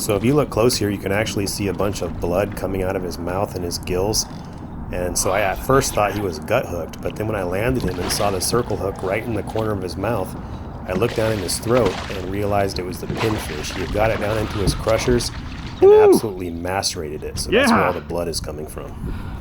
So if you look close here, you can actually see a bunch of blood coming out of his mouth and his gills. And so I at first thought he was gut hooked, but then when I landed him and saw the circle hook right in the corner of his mouth, I looked down in his throat and realized it was the pinfish. He had got it down into his crushers and absolutely macerated it. So that's where all the blood is coming from.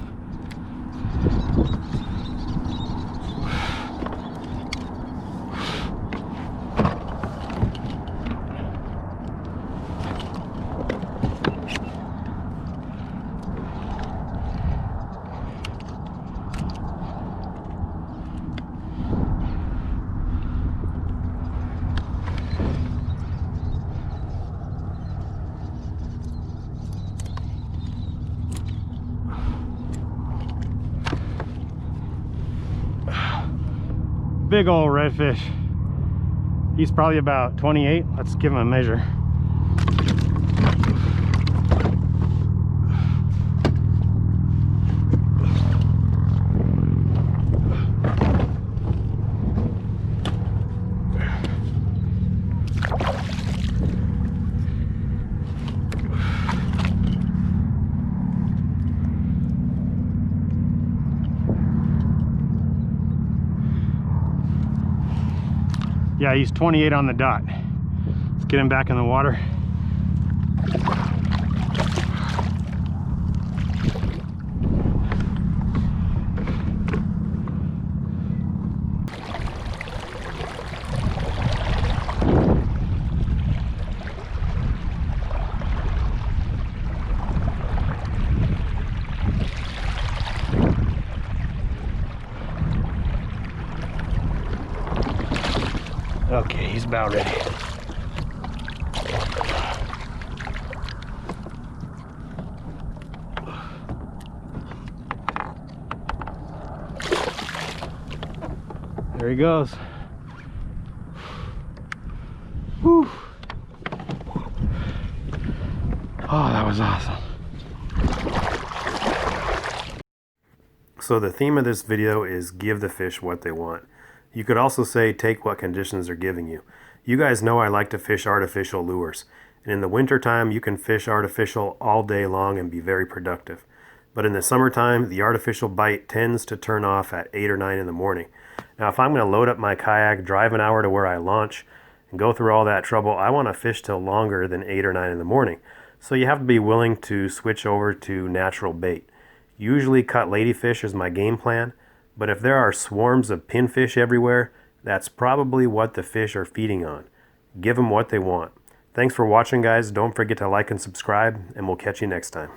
Big old redfish. He's probably about 28. Let's give him a measure. Yeah, he's 28 on the dot. Let's get him back in the water. Okay, he's about ready. There he goes. Whew. Oh, that was awesome. So the theme of this video is give the fish what they want. You could also say take what conditions they're giving you. You guys know I like to fish artificial lures. And in the wintertime, you can fish artificial all day long and be very productive. But in the summertime, the artificial bite tends to turn off at 8 or 9 in the morning. Now, if I'm going to load up my kayak, drive an hour to where I launch, and go through all that trouble, I want to fish till longer than 8 or 9 in the morning. So you have to be willing to switch over to natural bait. Usually cut ladyfish is my game plan. But if there are swarms of pinfish everywhere, that's probably what the fish are feeding on. Give them what they want. Thanks for watching, guys. Don't forget to like and subscribe, and we'll catch you next time.